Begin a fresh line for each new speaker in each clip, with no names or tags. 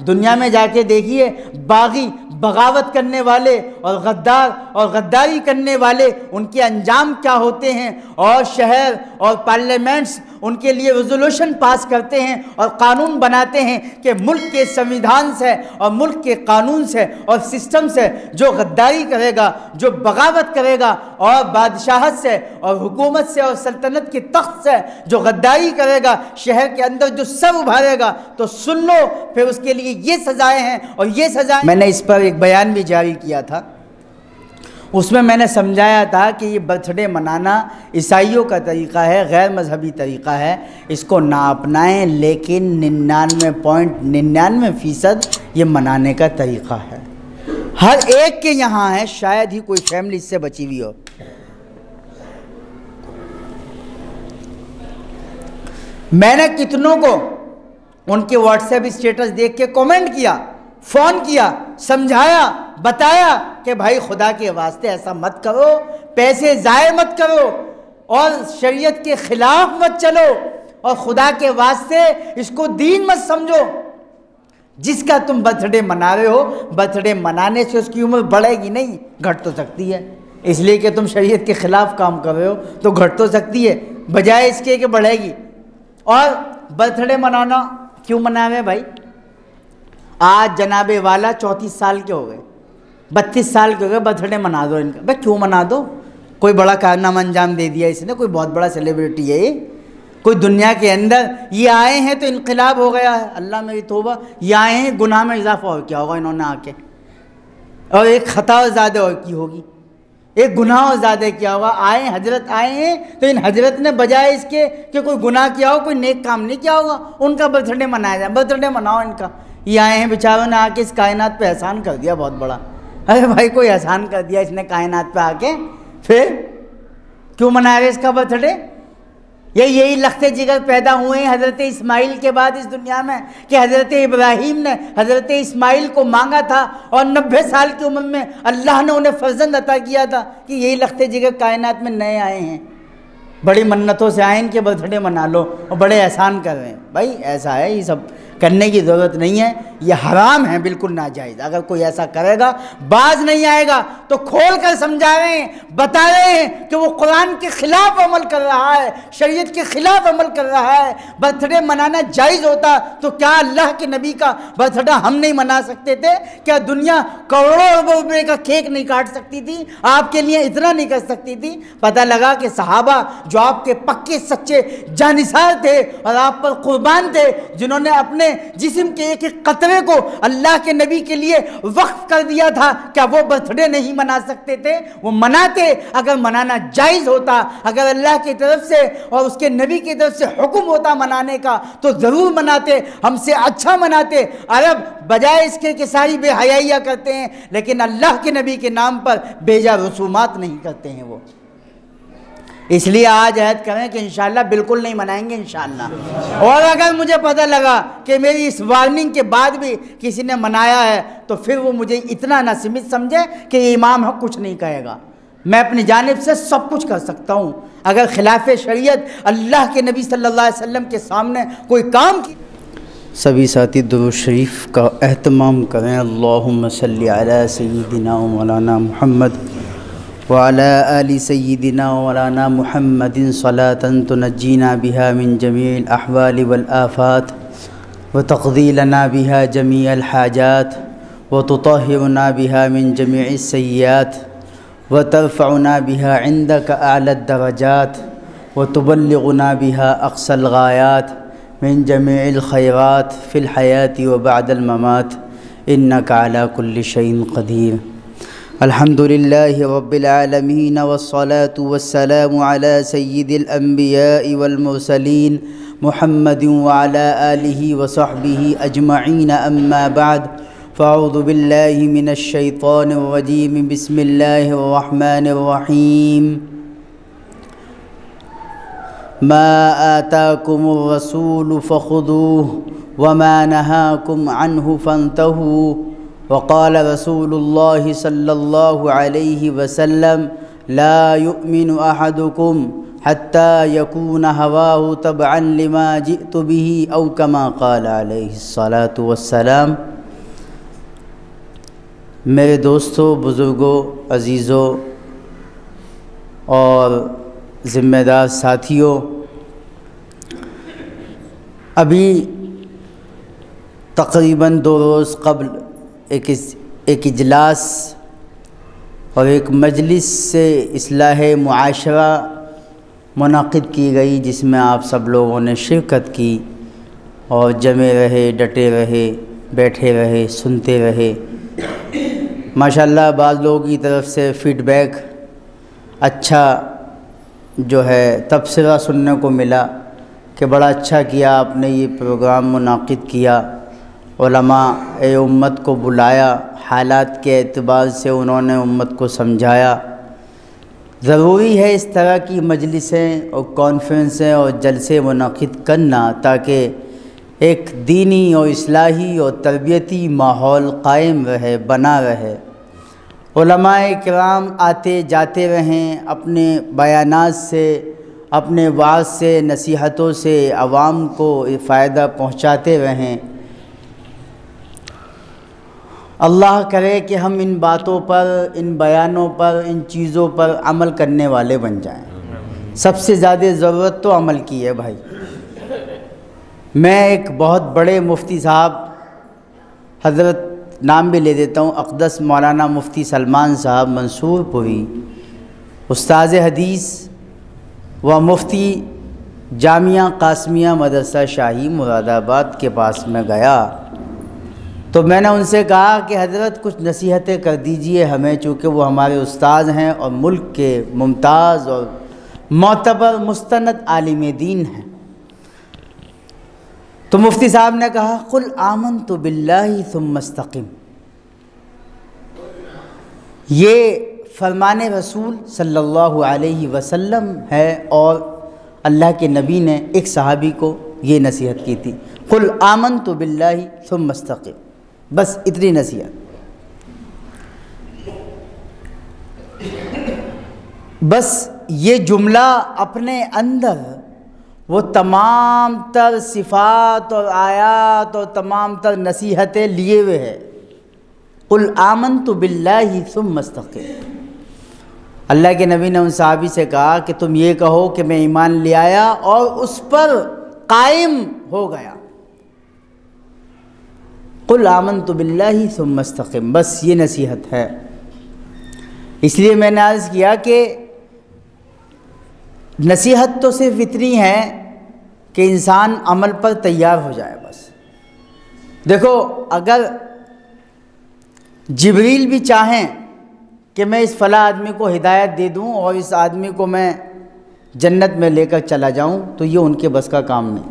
दुनिया में जाके देखिए, बागी, बगावत करने वाले और गद्दार और गद्दारी करने वाले, उनके अंजाम क्या होते हैं। और शहर और पार्लियामेंट्स उनके लिए रेजोल्यूशन पास करते हैं और कानून बनाते हैं कि मुल्क के संविधान से और मुल्क के कानून से और सिस्टम से जो गद्दारी करेगा, जो बगावत करेगा और बादशाहत से और हुकूमत से और सल्तनत के तख्त से जो गद्दारी करेगा, शहर के अंदर जो सर उभारेगा, तो सुन लो, फिर उसके लिए ये सजाएं हैं और ये सजाएं। मैंने इस पर एक बयान भी जारी किया था, उसमें मैंने समझाया था कि ये बर्थडे मनाना ईसाइयों का तरीक़ा है, गैर मजहबी तरीक़ा है, इसको ना अपनाएं, लेकिन 99.99% ये मनाने का तरीक़ा है। हर एक के यहाँ है, शायद ही कोई फैमिली इससे बची हुई हो। मैंने कितनों को उनके व्हाट्सएप स्टेटस देख के कमेंट किया, फ़ोन किया, समझाया, बताया कि भाई खुदा के वास्ते ऐसा मत करो, पैसे ज़ाय मत करो और शरीयत के ख़िलाफ़ मत चलो और खुदा के वास्ते इसको दीन मत समझो। जिसका तुम बर्थडे मना रहे हो, बर्थडे मनाने से उसकी उम्र बढ़ेगी नहीं, घट तो सकती है। इसलिए कि तुम शरीयत के ख़िलाफ़ काम कर रहे हो तो घट तो सकती है, बजाय इसके कि बढ़ेगी। और बर्थडे मनाना क्यों मना रहे भाई? आज जनाबे वाला 34 साल के हो गए, 32 साल के हो गए, बर्थडे मना दो इनका। भाई क्यों मना दो? कोई बड़ा कारनामा अंजाम दे दिया इसने, कोई बहुत बड़ा सेलिब्रिटी है ये, कोई दुनिया के अंदर ये आए हैं तो इनकलाब हो गया है। अल्लाह मेरी तौबा, ये आए हैं गुनाह में इजाफा और क्या होगा इन्होंने आके, और एक ख़ता और ज़्यादा और की होगी, एक गुनाह और ज़्यादा क्या होगा। आए हजरत आए हैं तो इन हजरत ने बजाय इसके कि कोई गुनाह किया हो, कोई नेक काम नहीं किया होगा, उनका बर्थडे मनाया जाए। बर्थडे मनाओ इनका। ये आए हैं बेचारों ने आके इस कायनात पे एहसान कर दिया बहुत बड़ा। अरे भाई कोई एहसान कर दिया इसने कायनात पे आके, फिर क्यों मना रहे इसका बर्थडे? यही लख्ते जिगर पैदा हुए हैं हज़रत इस्माइल के बाद इस दुनिया में कि हज़रत इब्राहीम ने हज़रत इस्माइल को मांगा था और 90 साल की उम्र में अल्लाह ने उन्हें फर्जंद अता किया था कि यही लख्ते जिगर कायनात में नए आए हैं, बड़ी मन्नतों से आए, इनके बर्थडे मना लो और बड़े एहसान कर रहे हैं। भाई ऐसा है, ये सब करने की ज़रूरत नहीं है, ये हराम है, बिल्कुल नाजायज़। अगर कोई ऐसा करेगा, बाज नहीं आएगा तो खोल कर समझा रहे हैं, बता रहे हैं कि वो कुरान के ख़िलाफ़ अमल कर रहा है, शरीयत के ख़िलाफ़ अमल कर रहा है। बर्थडे मनाना जायज़ होता तो क्या अल्लाह के नबी का बर्थडे हम नहीं मना सकते थे? क्या दुनिया करोड़ों अरबों रुपये का केक नहीं काट सकती थी? आपके लिए इतना नहीं कर सकती थी? पता लगा कि सहाबा जो आपके पक्के सच्चे जानिसार थे और आप पर कुर्बान थे, जिन्होंने अपने जिस्म के एक एक कतरे को अल्लाह के नबी के लिए वक्फ कर दिया था, क्या वो बर्थडे नहीं मना सकते थे? वो मनाते। अगर मनाना जायज़ होता, अगर अल्लाह की तरफ से और उसके नबी की तरफ से हुक्म होता मनाने का, तो ज़रूर मनाते, हमसे अच्छा मनाते। अरब बजाय इसके कि सारी बेहयाइयाँ करते हैं, लेकिन अल्लाह के नबी के नाम पर बेजा रसूमात नहीं करते हैं वो। इसलिए आज अहद करें कि इंशाअल्लाह बिल्कुल नहीं मनाएंगे इंशाअल्लाह। और अगर मुझे पता लगा कि मेरी इस वार्निंग के बाद भी किसी ने मनाया है, तो फिर वो मुझे इतना ना सीमित समझे कि ये इमाम हक कुछ नहीं कहेगा। मैं अपनी जानिब से सब कुछ कर सकता हूँ। अगर खिलाफ शरीयत अल्लाह के नबी सल्लल्लाहु अलैहि वसल्लम के सामने कोई काम की। सभी साथी दुरूद शरीफ का एहतमाम करें। अल्लाहुम्मा सल्ली अला सय्यिदिना व मौलाना मुहम्मद व अला आलि सय्यिदिना व मौलाना मुहम्मदिन सलातन तुनज्जीना बिहा मिन जमील अहवालि वल आफात व तक़दी लना बिहा जमीअल हाजात व तुतहिरुना बिहा मिन जमीइ सय्यात व तरफ़उना बिहा इंदका आला दरजात व तुबल्लिगुना बिहा अक़सल गायात मिन जमीइल खैरात फ़िल हयाति व बअदल ममात इन्नका अला कुल्लि शैइन क़दीर। अल्हम्दुलिल्लाहि रब्बिल आलमीन वस्सलातु वस्सलामु अला सय्यिदिल अंबियाइ वल मुरसलीन मुहम्मदिन व अला आलिहि व सहबिहि अजमईन अम्मा बाद फ़अऊज़ु बिल्लाहि मिनश शैतानिर रजीम बिस्मिल्लाहिर रहमानिर रहीम। मा आताकुमुर रसूलु फ़ख़ुज़ूहु व मा नहाकुम अन्हु फ़न्तहू व क़ाल रसूलुल्लाहि सल्लल्लाहु अलैहि वसल्लम ला युमिनु अहदुकुम हत्ता यकून हवाहु तबअन लिमा जिअतु बिही औ कमा क़ाल अलैहिस्सलातु वस्सलाम। मेरे दोस्तों, बुज़ुर्गों, अज़ीज़ों और ज़िम्मेदार साथियों, अभी तकरीबन 2 रोज़ क़ब्ल एक इजलास और एक मजलिस से इस्लाह मुआशरा मुनाक़िद की गई, जिसमें आप सब लोगों ने शिरकत की और जमे रहे, डटे रहे, बैठे रहे, सुनते रहे। माशाअल्लाह बाज़ लोगों की तरफ से फ़ीडबैक अच्छा जो है तबसरा सुनने को मिला कि बड़ा अच्छा किया आपने ये प्रोग्राम मुनाक़िद किया, उलमा ए उम्मत को बुलाया, हालात के एतबार से उन्होंने उम्मत को समझाया। ज़रूरी है इस तरह की मजलिसें और कॉन्फ्रेंसें और जलसे मुनाक़िद करना, ताकि एक दीनी और इस्लाही और तरबियती माहौल कायम रहे, बना रहे। उलमाए किराम आते जाते रहें, अपने बयानात से, अपने वाज़ से, नसीहतों से आवाम को फ़ायदा पहुँचाते रहें। अल्लाह करे कि हम इन बातों पर, इन बयानों पर, इन चीज़ों पर अमल करने वाले बन जाएं। सबसे ज़्यादा ज़रूरत तो अमल की है भाई। मैं एक बहुत बड़े मुफ्ती साहब, हज़रत नाम भी ले देता हूँ, अक़दस मौलाना मुफ्ती सलमान साहब मंसूरपुरी, उस्ताज़ हदीस व मुफ्ती जामिया कासमिया मदरसा शाही मुरादाबाद के पास में गया तो मैंने उनसे कहा कि हज़रत कुछ नसीहतें कर दीजिए हमें, चूँकि वो हमारे उस्ताद हैं और मुल्क के मुमताज़ और मोतबर मुस्तनद आलिम दीन हैं। तो मुफ्ती साहब ने कहा, कुल आमनतु बिल्लाहि सुम्मा इस्तक़िम। ये फरमान रसूल सल्लल्लाहु अलैहि वसल्लम है और अल्लाह के नबी ने एक सहाबी को ये नसीहत की थी, कुल आमनतु बिल्लाहि सुम्मा इस्तक़िम। बस इतनी नसीहत। बस ये जुमला अपने अंदर वो तमाम तर सिफ़ात और आयात और तमाम तर नसीहतें लिए हुए है। कुल आमनतु बिल्लाहि सुम्मा इस्तक़िम। अल्लाह के नबी ने उन सहाबी से कहा कि तुम ये कहो कि मैं ईमान ले आया और उस पर कायम हो गया। कुल आमनतु बिल्लाहि सुम्मा इस्तक़िम, बस ये नसीहत है। इसलिए मैंने अर्ज़ किया कि नसीहत तो सिर्फ इतनी है कि इंसान अमल पर तैयार हो जाए। बस देखो, अगर जिब्रील भी चाहें कि मैं इस फ़ला आदमी को हिदायत दे दूं और इस आदमी को मैं जन्नत में लेकर चला जाऊं, तो ये उनके बस का काम नहीं।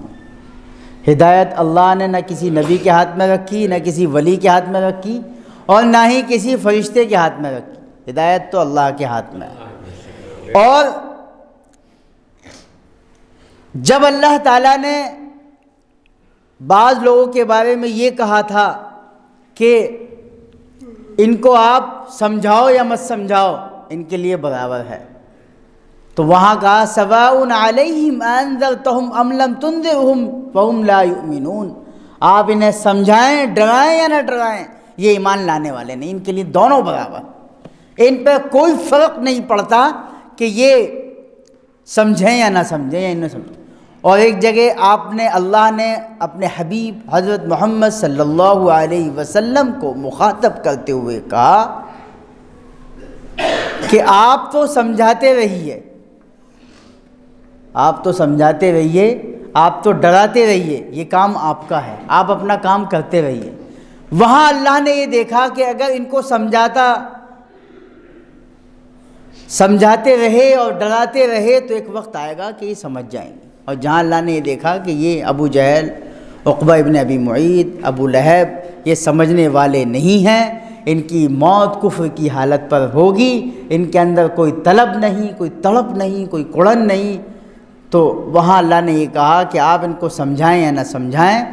हिदायत अल्लाह ने न किसी नबी के हाथ में रखी, न किसी वली के हाथ में रखी और ना ही किसी फरिश्ते के हाथ में रखी। हिदायत तो अल्लाह के हाथ में है। और जब अल्लाह ताला ने बाज़ लोगों के बारे में ये कहा था कि इनको आप समझाओ या मत समझाओ, इनके लिए बराबर है, तो वहाँ कहा सवाउन अलैहिम अनज़रतहुम अम लम तुनज़िरहुम फहुम ला युमिनून। आप इन्हें समझाएं, डराएं या न डराएं, ये ईमान लाने वाले नहीं। इनके लिए दोनों बराबर, इन पर कोई फ़र्क नहीं पड़ता कि ये समझें या ना समझें या न समझें। और एक जगह आपने, अल्लाह ने अपने हबीब हज़रत मोहम्मद सल्लल्लाहु अलैहि वसल्लम को मुखातब करते हुए कहा कि आप तो समझाते रहिए, आप तो समझाते रहिए, आप तो डराते रहिए, ये काम आपका है, आप अपना काम करते रहिए। वहाँ अल्लाह ने ये देखा कि अगर इनको समझाते रहे और डराते रहे तो एक वक्त आएगा कि ये समझ जाएंगे। और जहाँ अल्लाह ने ये देखा कि ये अबू जहल, उक़बा इब्न अबी मुईद, अबू लहब ये समझने वाले नहीं हैं, इनकी मौत कुफ्र की हालत पर होगी, इनके अंदर कोई तलब नहीं, कोई तड़प नहीं, कोई कुड़न नहीं, तो वहाँ अल्लाह ने ये कहा कि आप इनको समझाएं या ना समझाएं,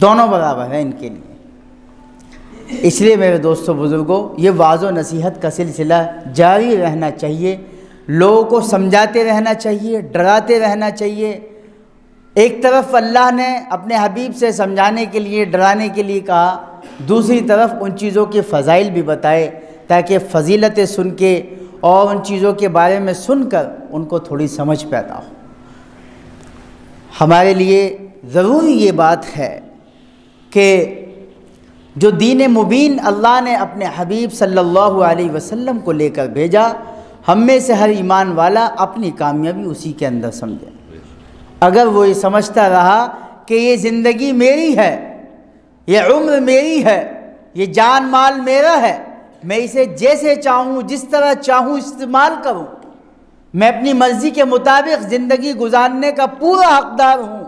दोनों बराबर है इनके लिए। इसलिए मेरे दोस्तों, बुज़ुर्गों, ये वाज़ व नसीहत का सिलसिला जारी रहना चाहिए। लोगों को समझाते रहना चाहिए, डराते रहना चाहिए एक तरफ अल्लाह ने अपने हबीब से समझाने के लिए, डराने के लिए कहा, दूसरी तरफ उन चीज़ों के फ़ज़ाइल भी बताए ताकि फ़जीलतें सुन के और उन चीज़ों के बारे में सुनकर उनको थोड़ी समझ पैदा हो। हमारे लिए ज़रूरी ये बात है कि जो दीन मुबीन अल्लाह ने अपने हबीब सल्लल्लाहु अलैहि वसल्लम को लेकर भेजा, हम में से हर ईमान वाला अपनी कामयाबी उसी के अंदर समझे। अगर वो ये समझता रहा कि ये ज़िंदगी मेरी है, ये उम्र मेरी है, ये जान माल मेरा है, मैं इसे जैसे चाहूँ जिस तरह चाहूँ इस्तेमाल करूँ, मैं अपनी मर्ज़ी के मुताबिक ज़िंदगी गुजारने का पूरा हकदार हूँ,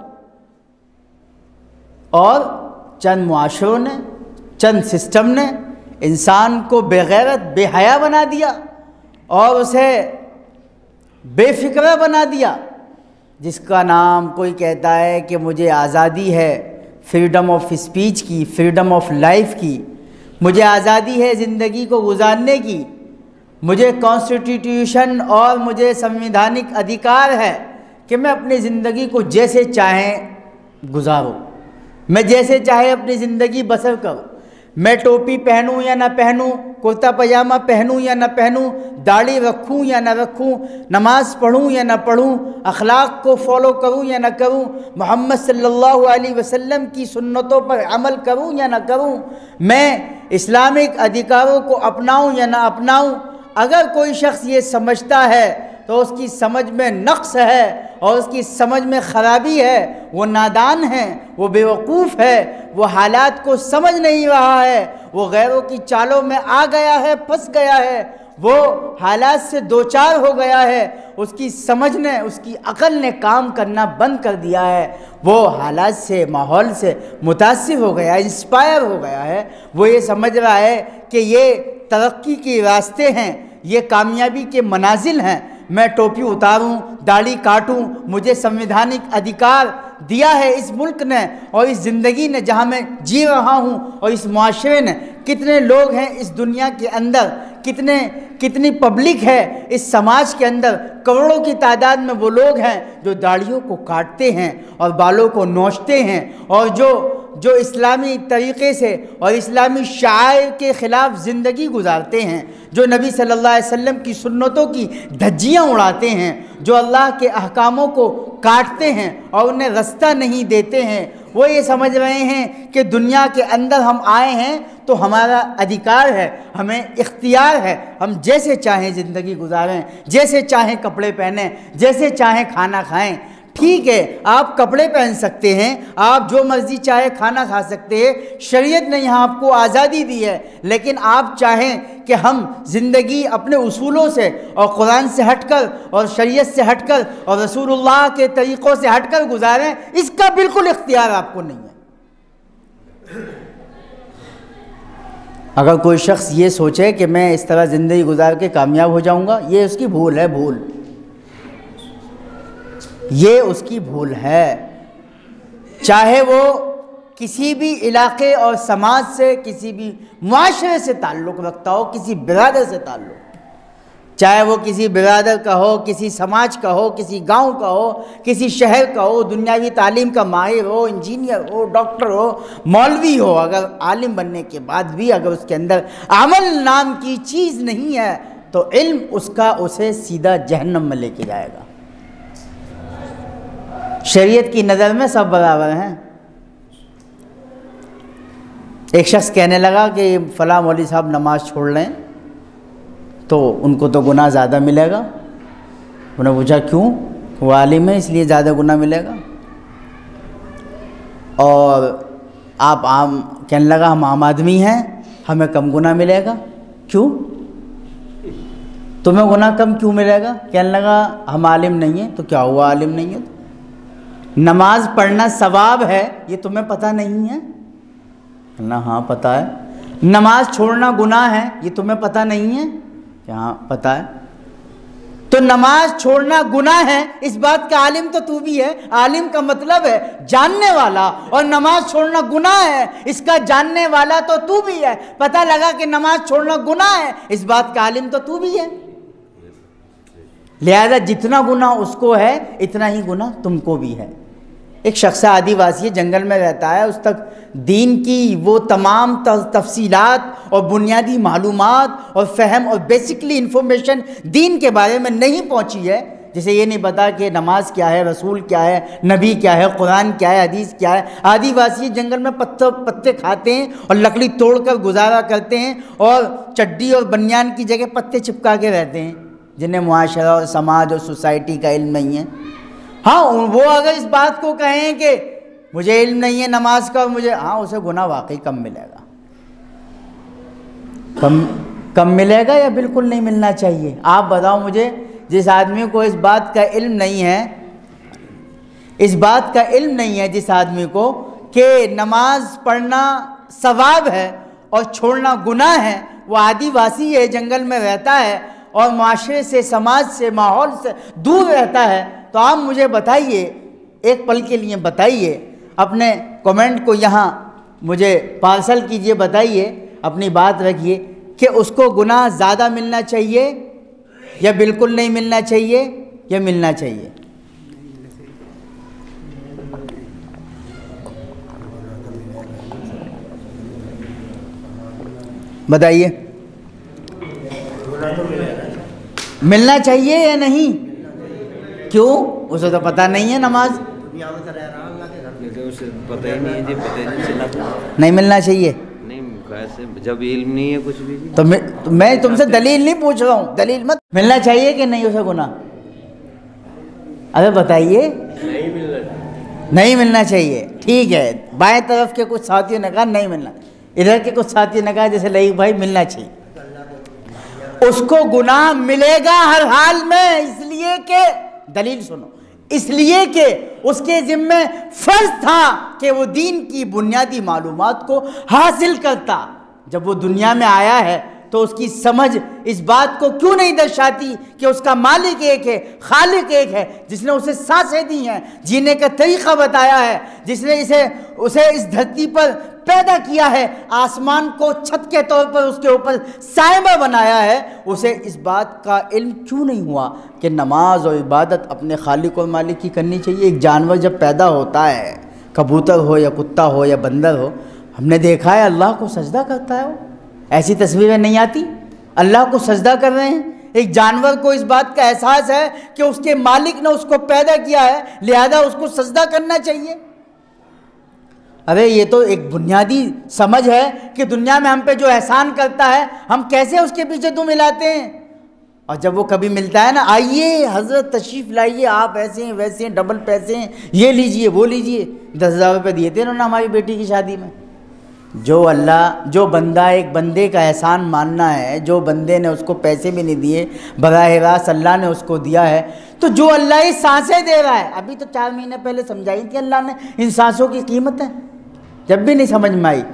और चंद मुआशरों ने, चंद सिस्टम ने इंसान को बेगैरत, बेहया बना दिया और उसे बेफिक्र बना दिया, जिसका नाम कोई कहता है कि मुझे आज़ादी है फ्रीडम ऑफ स्पीच की, फ्रीडम ऑफ लाइफ की, मुझे आज़ादी है ज़िंदगी को गुजारने की, मुझे कॉन्स्टिट्यूशन और मुझे संवैधानिक अधिकार है कि मैं अपनी ज़िंदगी को जैसे चाहें गुजारूँ, मैं जैसे चाहे अपनी ज़िंदगी बसर करूँ, मैं टोपी पहनूं या ना पहनूं, कुर्ता पजामा पहनूं या ना पहनूं, दाढ़ी रखूं या ना रखूं, नमाज़ पढ़ूं या ना पढ़ूं, अखलाक को फॉलो करूं या ना करूं, मोहम्मद सल्लल्लाहु अलैहि वसल्लम की सुन्नतों पर अमल करूं या ना करूं, मैं इस्लामिक अधिकारों को अपनाऊं या ना अपनाऊं। अगर कोई शख्स ये समझता है तो उसकी समझ में नक्स है और उसकी समझ में ख़राबी है, वो नादान है, वो बेवकूफ़ है, वो हालात को समझ नहीं रहा है, वो गैरों की चालों में आ गया है, फंस गया है, वो हालात से दो चार हो गया है, उसकी समझ ने, उसकी अक़ल ने काम करना बंद कर दिया है, वो हालात से, माहौल से मुतासिर हो गया, इंस्पायर हो गया है। वो ये समझ रहा है कि ये तरक्की के रास्ते हैं, ये कामयाबी के मनाजिल हैं, मैं टोपी उतारूं, दाढ़ी काटूं, मुझे संवैधानिक अधिकार दिया है इस मुल्क ने और इस ज़िंदगी ने जहां मैं जी रहा हूं, और इस मुआशरे ने। कितने लोग हैं इस दुनिया के अंदर, कितनी पब्लिक है इस समाज के अंदर, करोड़ों की तादाद में वो लोग हैं जो दाढ़ियों को काटते हैं और बालों को नोचते हैं और जो इस्लामी तरीक़े से और इस्लामी शायर के ख़िलाफ़ ज़िंदगी गुजारते हैं, जो नबी सल्लल्लाहु अलैहि वसल्लम की सुन्नतों की धज्जियाँ उड़ाते हैं, जो अल्लाह के अहकामों को काटते हैं और उन्हें रास्ता नहीं देते हैं। वो ये समझ रहे हैं कि दुनिया के अंदर हम आए हैं तो हमारा अधिकार है, हमें इख्तियार है, हम जैसे चाहें ज़िंदगी गुजारें, जैसे चाहें कपड़े पहनें, जैसे चाहें खाना खाएं। ठीक है, आप कपड़े पहन सकते हैं, आप जो मर्ज़ी चाहे खाना खा सकते हैं, शरीयत ने यहाँ आपको आज़ादी दी है, लेकिन आप चाहें कि हम ज़िंदगी अपने उसूलों से और कुरान से हटकर और शरीयत से हटकर और रसूलुल्लाह के तरीक़ों से हटकर गुजारें, इसका बिल्कुल इख्तियार आपको नहीं है। अगर कोई शख्स ये सोचे कि मैं इस तरह ज़िंदगी गुजार के कामयाब हो जाऊँगा, ये उसकी भूल है, भूल, ये उसकी भूल है। चाहे वो किसी भी इलाके और समाज से, किसी भी मुआशरे से ताल्लुक़ रखता हो, किसी बिरादर से ताल्लुक़, चाहे वो किसी बिरादर का हो, किसी समाज का हो, किसी गांव का हो, किसी शहर का हो, दुनियावी तालीम का माहिर हो, इंजीनियर हो, डॉक्टर हो, मौलवी हो, अगर आलिम बनने के बाद भी अगर उसके अंदर अमल नाम की चीज़ नहीं है तो इल्म उसका उसे सीधा जहन्नम में लेके जाएगा। शरीयत की नज़र में सब बराबर हैं। एक शख्स कहने लगा कि फ़लाँ मौलवी साहब नमाज़ छोड़ लें तो उनको तो गुनाह ज़्यादा मिलेगा। उन्होंने पूछा क्यों? वो आलिम है इसलिए ज़्यादा गुनाह मिलेगा। और आप आम, कहने लगा हम आम आदमी हैं, हमें कम गुनाह मिलेगा। क्यों? तुम्हें गुनाह कम क्यों मिलेगा? कहने लगा हम आलिम नहीं हैं। तो क्या हुआ आलिम नहीं है तो? नमाज पढ़ना सवाब है ये तुम्हें पता नहीं है ना? हाँ पता है। नमाज छोड़ना गुनाह है ये तुम्हें पता नहीं है? हाँ पता है। तो नमाज छोड़ना गुनाह है इस बात का आलिम तो तू भी है। आलिम का मतलब है जानने वाला, और नमाज छोड़ना गुनाह है इसका जानने वाला तो तू भी है। पता लगा कि नमाज छोड़ना गुनाह है इस बात का आलिम तो तू भी है। लिहाजा जितना गुनाह उसको है इतना ही गुनाह तुमको भी है। एक शख्स आदिवासी जंगल में रहता है, उस तक दीन की वो तमाम तफसीलात और बुनियादी मालूमात और फ़हम और बेसिकली इन्फॉर्मेशन दीन के बारे में नहीं पहुंची है। जैसे ये नहीं पता कि नमाज क्या है, रसूल क्या है, नबी क्या है, कुरान क्या है, हदीस क्या है। आदिवासी जंगल में पत्ते खाते हैं और लकड़ी तोड़कर गुजारा करते हैं और चड्डी और बनियान की जगह पत्ते चिपका के रहते हैं, जिन्हें मुआशरा और समाज और सोसाइटी का इल्म नहीं है। हाँ, वो अगर इस बात को कहें कि मुझे इल्म नहीं है नमाज का, मुझे, हाँ, उसे गुनाह वाकई कम मिलेगा। कम मिलेगा या बिल्कुल नहीं मिलना चाहिए? आप बताओ मुझे। जिस आदमी को इस बात का इल्म नहीं है, इस बात का इल्म नहीं है जिस आदमी को कि नमाज पढ़ना सवाब है और छोड़ना गुनाह है, वो आदिवासी है, जंगल में रहता है और माशरे से, समाज से, माहौल से दूर रहता है, तो आप मुझे बताइए, एक पल के लिए बताइए, अपने कमेंट को यहाँ मुझे पार्सल कीजिए, बताइए, अपनी बात रखिए कि उसको गुनाह ज़्यादा मिलना चाहिए या बिल्कुल नहीं मिलना चाहिए या मिलना चाहिए? बताइए, मिलना चाहिए या नहीं? क्यों? उसे तो पता नहीं है नमाज,
उसे पता ही नहीं है जी, पता ही नहीं चला।
नहीं मिलना चाहिए।
कैसे, जब इल्म नहीं है कुछ भी।
तो मैं तुमसे दलील नहीं पूछ रहा हूँ, दलील मत। मिलना चाहिए कि नहीं उसे गुनाह? अरे बताइए। नहीं मिलना चाहिए। ठीक है, बाएं तरफ के कुछ साथियों ने कहा नहीं मिलना, इधर के कुछ साथियों ने कहा जैसे लईक भाई मिलना चाहिए। उसको गुनाह मिलेगा हर हाल में, इसलिए कि, दलील सुनो, इसलिए कि उसके जिम्मे फर्ज था कि वो दीन की बुनियादी मालूमात को हासिल करता। जब वो दुनिया में आया है तो उसकी समझ इस बात को क्यों नहीं दर्शाती कि उसका मालिक एक है, खालिक एक है, जिसने उसे सांसें दी हैं, जीने का तरीक़ा बताया है, जिसने उसे इस धरती पर पैदा किया है, आसमान को छत के तौर पर उसके ऊपर साइमा बनाया है, उसे इस बात का इल्म क्यों नहीं हुआ कि नमाज और इबादत अपने खालिक और मालिक की करनी चाहिए? एक जानवर जब पैदा होता है, कबूतर हो या कुत्ता हो या बंदर हो, हमने देखा है अल्लाह को सजदा करता है। वो ऐसी तस्वीरें नहीं आती, अल्लाह को सजदा कर रहे हैं। एक जानवर को इस बात का एहसास है कि उसके मालिक ने उसको पैदा किया है, लिहाजा उसको सजदा करना चाहिए। अरे ये तो एक बुनियादी समझ है कि दुनिया में हम पे जो एहसान करता है, हम कैसे उसके पीछे दुम मिलाते हैं। और जब वो कभी मिलता है ना, आइए हजरत तशरीफ़ लाइए, आप ऐसे हैं वैसे हैं, डबल पैसे हैं, ये लीजिए वो लीजिए, 10,000 रुपये दिए थे उन्होंने हमारी बेटी की शादी में। जो बंदा एक बंदे का एहसान मानना है, जो बंदे ने उसको पैसे भी नहीं दिए, बराह रास्त अल्लाह ने उसको दिया है, तो जो अल्लाह ये सांसें दे रहा है, अभी तो 4 महीने पहले समझाई थी अल्लाह ने इन सांसों की कीमत है, जब भी नहीं समझ में आई।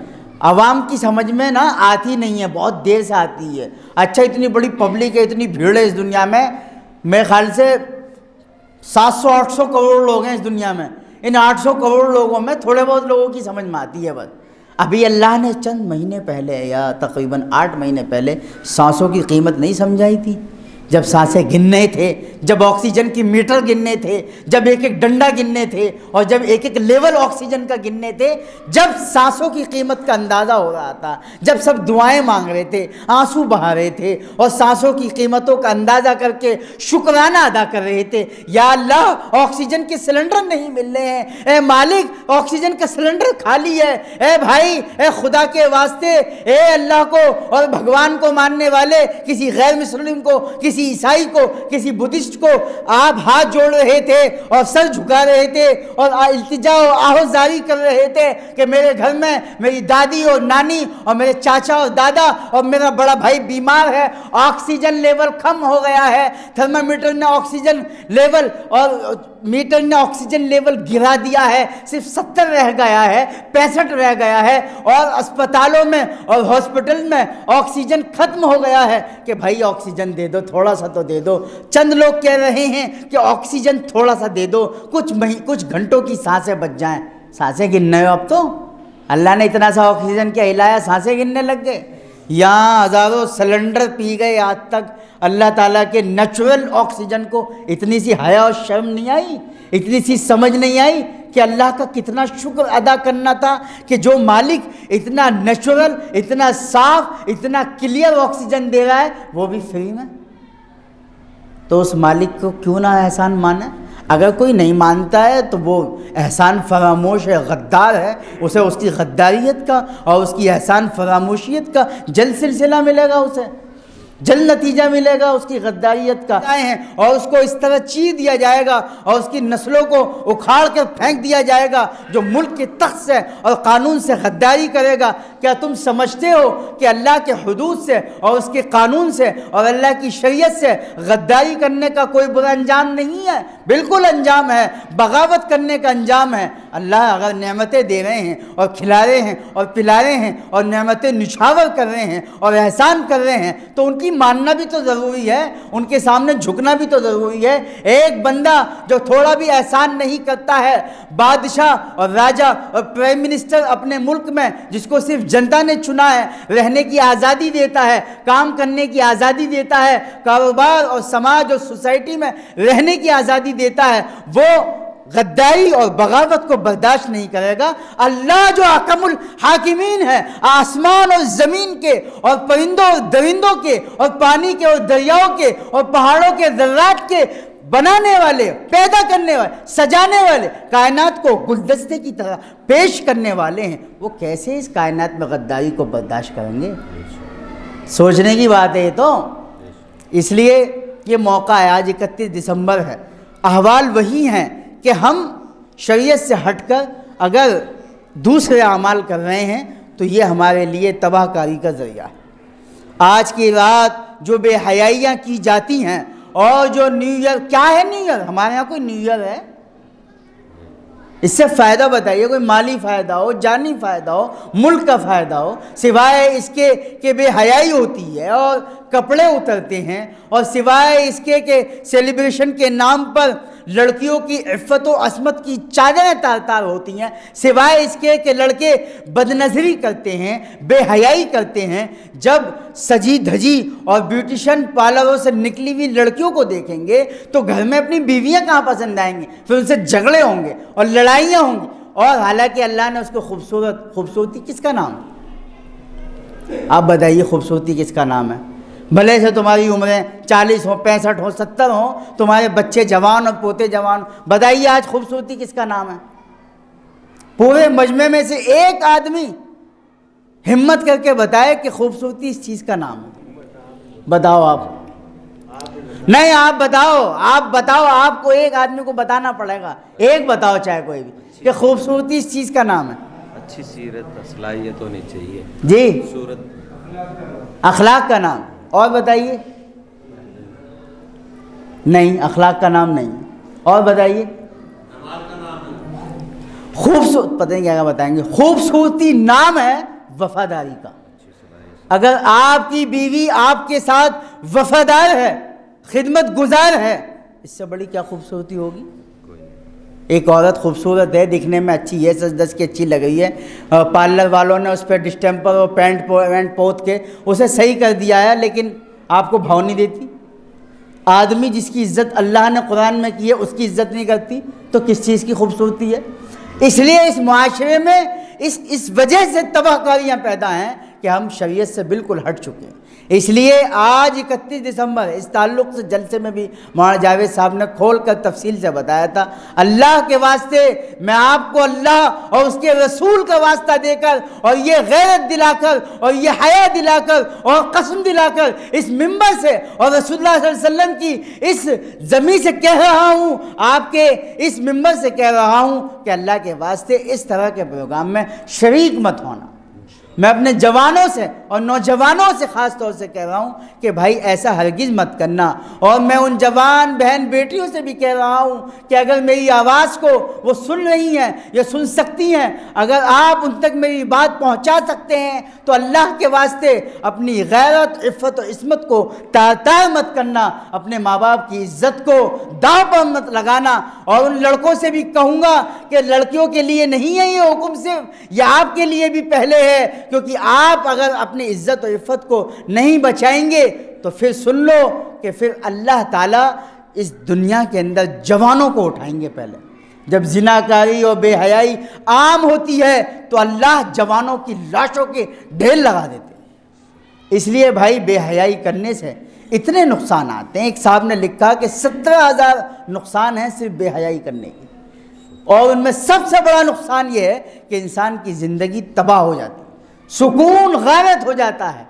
आवाम की समझ में ना आती नहीं है, बहुत देर से आती है। अच्छा, इतनी बड़ी पब्लिक है, इतनी भीड़ है इस दुनिया में, मेरे ख्याल से 700-800 करोड़ लोग हैं इस दुनिया में। इन 800 करोड़ लोगों में थोड़े बहुत लोगों की समझ में आती है बस। अभी अल्लाह ने चंद महीने पहले या तकरीबन 8 महीने पहले सांसों की कीमत नहीं समझाई थी। जब सांसें गिनने थे, जब ऑक्सीजन की मीटर गिनने थे, जब एक एक डंडा गिनने थे और जब एक एक लेवल ऑक्सीजन का गिनने थे, जब सांसों की कीमत का अंदाज़ा हो रहा था, जब सब दुआएं मांग रहे थे, आंसू बहा रहे थे और सांसों की कीमतों का अंदाज़ा करके शुक्राना अदा कर रहे थे, या अल्लाह ऑक्सीजन के सिलेंडर नहीं मिल रहे हैं, ए मालिक ऑक्सीजन का सिलेंडर खाली है, ए भाई, ए खुदा के वास्ते, ए अल्लाह को और भगवान को मानने वाले किसी गैर मुस्लिम को, किसी ईसाई को, किसी बुद्धिस्ट को आप हाथ जोड़ रहे थे और सर झुका रहे थे और इल्तिजा और आहोजारी कर रहे थे कि मेरे घर में मेरी दादी और नानी और मेरे चाचा और दादा और मेरा बड़ा भाई बीमार है, ऑक्सीजन लेवल कम हो गया है, थर्मामीटर ने ऑक्सीजन लेवल और मीटर ने ऑक्सीजन लेवल गिरा दिया है, सिर्फ 70 रह गया है, 65 रह गया है और अस्पतालों में और हॉस्पिटल में ऑक्सीजन खत्म हो गया है कि भाई ऑक्सीजन दे दो, थोड़ा सा तो दे दो। चंद लोग कह रहे हैं कि ऑक्सीजन थोड़ा सा दे दो, कुछ घंटों की सांसें बच जाएं। सांसें गिनने हो अब तो? अल्लाह ने इतना सा ऑक्सीजन क्या हिलाया, सांसें गिनने लग गए। यहाँ हज़ारों सिलेंडर पी गए, आज तक अल्लाह ताला के नेचुरल ऑक्सीजन को इतनी सी हया और शर्म नहीं आई, इतनी सी समझ नहीं आई कि अल्लाह का कितना शुक्र अदा करना था कि जो मालिक इतना नेचुरल, इतना साफ, इतना क्लियर ऑक्सीजन दे रहा है, वो भी फ्री में। तो उस मालिक को क्यों ना एहसान माने। अगर कोई नहीं मानता है तो वो एहसान फरामोश है, गद्दार है, उसे उसकी गद्दारियत का और उसकी एहसान फरामोशियत का जल्द सिलसिला मिलेगा, उसे जल्द नतीजा मिलेगा उसकी गद्दारियत का हैं। और उसको इस तरह चीर दिया जाएगा और उसकी नस्लों को उखाड़ कर फेंक दिया जाएगा जो मुल्क के तख्त से और कानून से गद्दारी करेगा। क्या तुम समझते हो कि अल्लाह के हुदूद से और उसके कानून से और अल्लाह की शरीयत से गद्दारी करने का कोई बुरा अंजाम नहीं है? बिल्कुल अंजाम है, बगावत करने का अंजाम है। अल्लाह अगर नेमतें दे रहे हैं और खिला रहे हैं और पिला रहे हैं और नेमतें निछावर कर रहे हैं और एहसान कर रहे हैं तो उनकी मानना भी तो ज़रूरी है, उनके सामने झुकना भी तो ज़रूरी है। एक बंदा जो थोड़ा भी एहसान नहीं करता है, बादशाह और राजा और प्राइम मिनिस्टर अपने मुल्क में जिसको सिर्फ जनता ने चुना है, रहने की आज़ादी देता है, काम करने की आज़ादी देता है, कारोबार और समाज और सोसाइटी में रहने की आज़ादी देता है, वो गद्दारी और बगावत को बर्दाश्त नहीं करेगा। अल्लाह जो हकमुल हाकिमीन है, आसमान और ज़मीन के और परिंदों और दरिंदों के और पानी के और दरियाओं के और पहाड़ों के ज़र्रात के बनाने वाले, पैदा करने वाले, सजाने वाले, कायनात को गुलदस्ते की तरह पेश करने वाले हैं, वो कैसे इस कायनात में गद्दारी को बर्दाश्त करेंगे? सोचने की बात है ये तो। इसलिए ये मौका है, आज 31 दिसंबर है, अहवाल वही हैं कि हम शरीयत से हटकर अगर दूसरे अमाल कर रहे हैं तो ये हमारे लिए तबाहकारी का ज़रिया है। आज की रात जो बेहयाइयाँ की जाती हैं और जो न्यू ईयर, क्या है न्यू ईयर? हमारे यहाँ कोई न्यू ईयर है? इससे फ़ायदा बताइए, कोई माली फ़ायदा हो, जानी फ़ायदा हो, मुल्क का फ़ायदा हो, सिवाय इसके कि बेहयाई होती है और कपड़े उतरते हैं, और सिवाय इसके कि सेलिब्रेशन के नाम पर लड़कियों की इफ़्फ़त व अस्मत की चादरें तार तार होती हैं, सिवाय इसके कि लड़के बदनज़री करते हैं, बेहयाई करते हैं। जब सजी धजी और ब्यूटिशन पार्लरों से निकली हुई लड़कियों को देखेंगे तो घर में अपनी बीवियां कहाँ पसंद आएंगी? फिर उनसे झगड़े होंगे और लड़ाइयाँ होंगी। और हालांकि अल्लाह ने उसको खूबसूरती किसका नाम? आप बताइए, खूबसूरती किसका नाम है? भले से तुम्हारी उम्रें 40 हो, 65 हो, 70 हो, तुम्हारे बच्चे जवान और पोते जवान, बताइए आज खूबसूरती किसका नाम है? पूरे मजमे में से एक आदमी हिम्मत करके बताए कि खूबसूरती इस चीज़ का नाम है। बताओ आप। नहीं, आप बताओ, आपको एक आदमी को बताना पड़ेगा, एक बताओ चाहे कोई भी, कि खूबसूरती इस चीज़ का नाम है।
अच्छी सीरत सलाहियत होनी चाहिए
जी,
सूरत,
अखलाक का नाम। और बताइए। नहीं, अखलाक का नाम नहीं। और बताइए। खूबसूरत, पता नहीं क्या बताएंगे। खूबसूरती नाम है वफादारी का। अगर आपकी बीवी आपके साथ वफादार है, खिदमत गुजार है, इससे बड़ी क्या खूबसूरती होगी? एक औरत खूबसूरत है, दिखने में अच्छी है, सच धज की अच्छी लग रही है, पार्लर वालों ने उस पर डिस्टेम्पर और पैंट पोत के उसे सही कर दिया है, लेकिन आपको भाव नहीं देती। आदमी जिसकी इज़्ज़त अल्लाह ने कुरान में की है उसकी इज़्ज़त नहीं करती तो किस चीज़ की खूबसूरती है? इसलिए इस मुआशरे में इस वजह से तबाहकारियाँ पैदा हैं कि हम शरीयत से बिल्कुल हट चुके हैं। इसलिए आज 31 दिसंबर इस ताल्लुक़ से जलसे में भी मौलाना जावेद साहब ने खोल कर तफसील से बताया था। अल्लाह के वास्ते मैं आपको अल्लाह और उसके रसूल का वास्ता देकर और ये गैरत दिलाकर और ये हया दिलाकर और कसम दिलाकर इस मिंबर से और रसूलुल्लाह सल्लल्लाहु अलैहि वसल्लम की इस ज़मीन से कह रहा हूँ, आपके इस मिंबर से कह रहा हूँ कि अल्लाह के वास्ते इस तरह के प्रोग्राम में शरीक मत होना। मैं अपने जवानों से और नौजवानों से ख़ास तौर से कह रहा हूँ कि भाई ऐसा हरगिज़ मत करना। और मैं उन जवान बहन बेटियों से भी कह रहा हूँ कि अगर मेरी आवाज़ को वो सुन रही हैं या सुन सकती हैं, अगर आप उन तक मेरी बात पहुँचा सकते हैं तो अल्लाह के वास्ते अपनी गैरत, इफ़्फ़त और इस्मत को तार मत करना, अपने माँ बाप की इज़्ज़त को दांव पर मत लगाना। और उन लड़कों से भी कहूँगा कि लड़कियों के लिए नहीं है ये हुक्म सिर्फ, यह आपके लिए भी पहले है क्योंकि आप अगर अपनी इज्जत और इफ़्फ़त को नहीं बचाएंगे तो फिर सुन लो कि फिर अल्लाह ताला इस दुनिया के अंदर जवानों को उठाएंगे। पहले जब जिनाकारी और बेहयाई आम होती है तो अल्लाह जवानों की लाशों के ढेर लगा देते हैं। इसलिए भाई बेहयाई करने से इतने नुकसान आते हैं। एक साहब ने लिखा कि 17,000 नुकसान हैं सिर्फ बेहयाई करने के, और उनमें सबसे बड़ा नुकसान ये है कि इंसान की ज़िंदगी तबाह हो जाती है, सुकून गायब हो जाता है।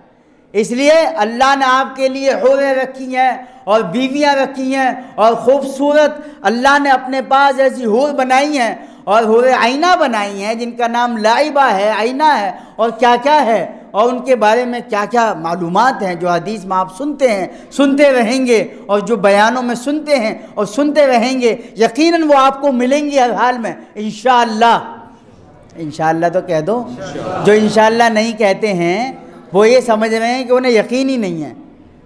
इसलिए अल्लाह ने आपके लिए हूरें रखी हैं और बीवियां रखी हैं और ख़ूबसूरत अल्लाह ने अपने पास ऐसी हूर बनाई हैं और हूरें आईना बनाई हैं जिनका नाम लाइबा है, आईना है और क्या क्या है, और उनके बारे में क्या क्या मालूमात हैं जो हदीस में आप सुनते हैं, सुनते रहेंगे, और जो बयानों में सुनते हैं और सुनते रहेंगे, यकीनन वो आपको मिलेंगी हर हाल में इंशाअल्लाह। इंशाअल्लाह तो कह दो। जो इंशाअल्लाह नहीं कहते हैं वो ये समझ रहे हैं कि उन्हें यकीन ही नहीं है।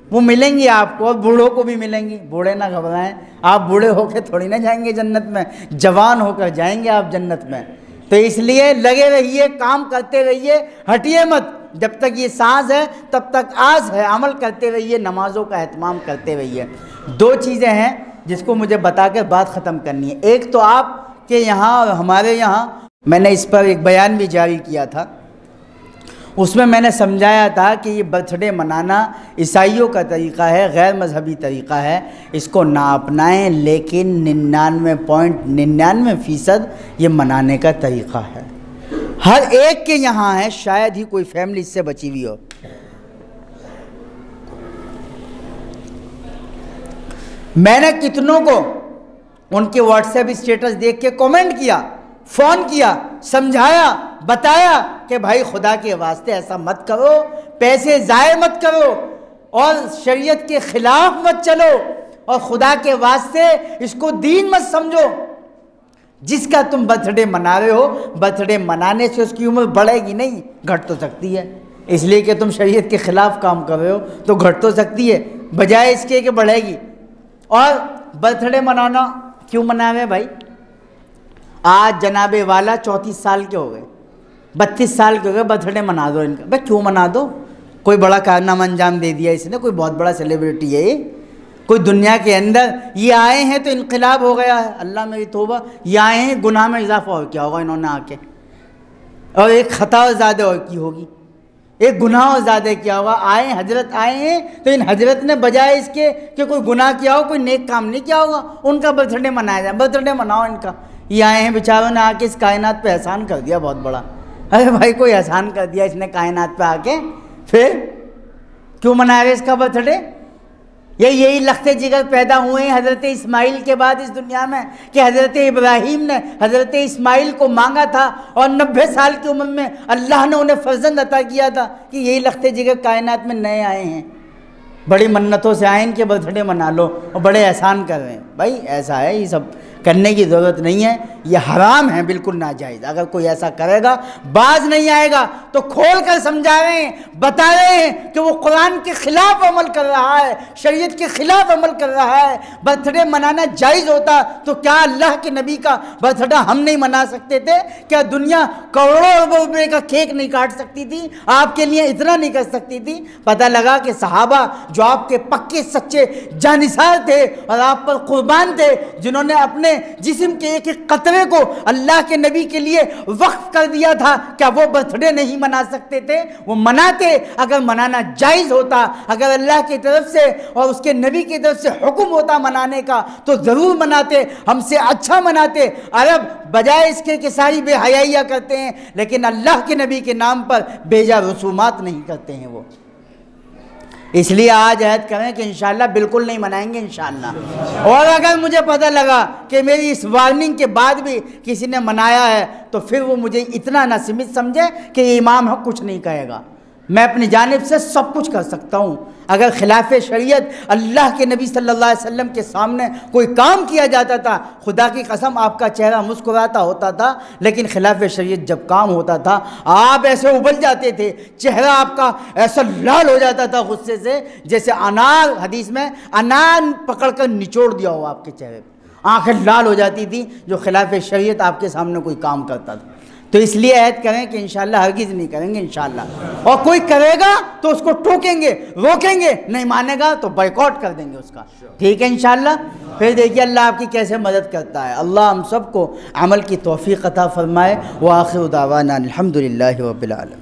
वो मिलेंगी आपको, और बूढ़ों को भी मिलेंगी। बूढ़े ना घबराएं, आप बूढ़े होकर थोड़ी ना जाएंगे जन्नत में, जवान होकर जाएंगे आप जन्नत में। तो इसलिए लगे रहिए, काम करते रहिए, हटिए मत। जब तक ये सांस है तब तक आस है, अमल करते रहिए, नमाज़ों का एहतमाम करते रहिए। 2 चीज़ें हैं जिसको मुझे बता कर बात ख़त्म करनी है। एक तो आपके यहाँ और हमारे यहाँ मैंने इस पर एक बयान भी जारी किया था, उसमें मैंने समझाया था कि ये बर्थडे मनाना ईसाइयों का तरीक़ा है, गैर मजहबी तरीक़ा है, इसको ना अपनाएं, लेकिन 99.99% ये मनाने का तरीक़ा है। हर एक के यहाँ है, शायद ही कोई फैमिली इससे बची हुई हो। मैंने कितनों को उनके व्हाट्सएप स्टेटस देख के कमेंट किया, फ़ोन किया, समझाया, बताया कि भाई खुदा के वास्ते ऐसा मत करो, पैसे ज़ाय मत करो और शरीयत के ख़िलाफ़ मत चलो, और खुदा के वास्ते इसको दीन मत समझो। जिसका तुम बर्थडे मना रहे हो, बर्थडे मनाने से उसकी उम्र बढ़ेगी नहीं, घट तो सकती है। इसलिए कि तुम शरीयत के ख़िलाफ़ काम कर रहे हो तो घट तो सकती है, बजाय इसके कि बढ़ेगी। और बर्थडे मनाना क्यों मना रहे भाई? आज जनाबे वाला 34 साल के हो गए, 32 साल के हो गए, बर्थडे मना दो इनका। भाई क्यों मना दो? कोई बड़ा कारनामा अंजाम दे दिया इसने, कोई बहुत बड़ा सेलिब्रिटी है ये, कोई दुनिया के अंदर ये आए हैं तो इनकलाब हो गया है। अल्लाह मेरी तौबा, ये आए हैं गुनाह में इजाफा और क्या होगा इन्होंने आके, और एक ख़ता और ज़्यादा और की होगी, एक गुनाह और ज़्यादा क्या होगा। आए हजरत आए हैं तो इन हजरत ने बजाय इसके कि कोई गुनाह किया हो, कोई नेक काम नहीं किया होगा, उनका बर्थडे मनाया जाए। बर्थडे मनाओ इनका। ये आए हैं बेचारों ने आके इस कायनात पे एहसान कर दिया बहुत बड़ा। अरे भाई कोई एहसान कर दिया इसने कायनात पे आके, फिर क्यों मना रहे इसका बर्थडे? यही लख्ते जिगर पैदा हुए हैं हज़रत इस्माइल के बाद इस दुनिया में, कि हज़रत इब्राहीम ने हज़रत इस्माइल को मांगा था और 90 साल की उम्र में अल्लाह ने उन्हें फर्जंद अता किया था, कि यही लख्ते जिगर कायनात में नए आए हैं, बड़ी मन्नतों से आए, इनके बर्थडे मना लो और बड़े एहसान कर रहे हैं। भाई ऐसा है, ये सब करने की ज़रूरत नहीं है, ये हराम है, बिल्कुल नाजायज़। अगर कोई ऐसा करेगा, बाज नहीं आएगा तो खोल कर समझा रहे हैं, बता रहे हैं कि वो कुरान के ख़िलाफ़ अमल कर रहा है, शरीयत के ख़िलाफ़ अमल कर रहा है। बर्थडे मनाना जायज़ होता तो क्या अल्लाह के नबी का बर्थडे हम नहीं मना सकते थे? क्या दुनिया करोड़ों अरबों रुपये का केक नहीं काट सकती थी? आपके लिए इतना नहीं कर सकती थी? पता लगा कि सहाबा जो आपके पक्के सच्चे जानिसार थे और आप पर कुर्बान थे, जिन्होंने अपने जिस्म के एक एक कतरे को अल्लाह के नबी के लिए वक्फ कर दिया था, क्या वो बर्थडे नहीं मना सकते थे? वो मनाते। अगर मनाना जायज़ होता, अगर अल्लाह की तरफ से और उसके नबी की तरफ से हुक्म होता मनाने का, तो ज़रूर मनाते, हमसे अच्छा मनाते। अरब बजाय इसके कि सारी बेहयाइयाँ करते हैं, लेकिन अल्लाह के नबी के नाम पर बेजा रसूमात नहीं करते हैं वो। इसलिए आज अहद करें कि इंशाअल्लाह बिल्कुल नहीं मनाएंगे इंशाअल्लाह। और अगर मुझे पता लगा कि मेरी इस वार्निंग के बाद भी किसी ने मनाया है, तो फिर वो मुझे इतना ना सीमित समझे कि ये इमाम हक कुछ नहीं कहेगा। मैं अपनी जानिब से सब कुछ कर सकता हूँ। अगर खिलाफ शरीयत अल्लाह के नबी सल्लल्लाहु अलैहि वसल्लम के सामने कोई काम किया जाता था, खुदा की कसम आपका चेहरा मुस्कुराता होता था, लेकिन खिलाफ शरीयत जब काम होता था आप ऐसे उबल जाते थे, चेहरा आपका ऐसा लाल हो जाता था गुस्से से, जैसे अनार, हदीस में अनार पकड़कर निचोड़ दिया हो आपके चेहरे पर, आंखें लाल हो जाती थी जो खिलाफ शरीयत आपके सामने कोई काम करता था। तो इसलिए ऐद करें कि इंशाअल्लाह हरगिज़ नहीं करेंगे इंशाअल्लाह। और कोई करेगा तो उसको टोकेंगे, रोकेंगे, नहीं मानेगा तो बॉयकॉट कर देंगे उसका। ठीक है इंशाअल्लाह। फिर देखिए अल्लाह आपकी कैसे मदद करता है। अल्लाह हम सबको अमल की तौफीक अता फरमाए। व आखिर दावाना अल्हम्दुलिल्लाहि रब्बिल आलमीन।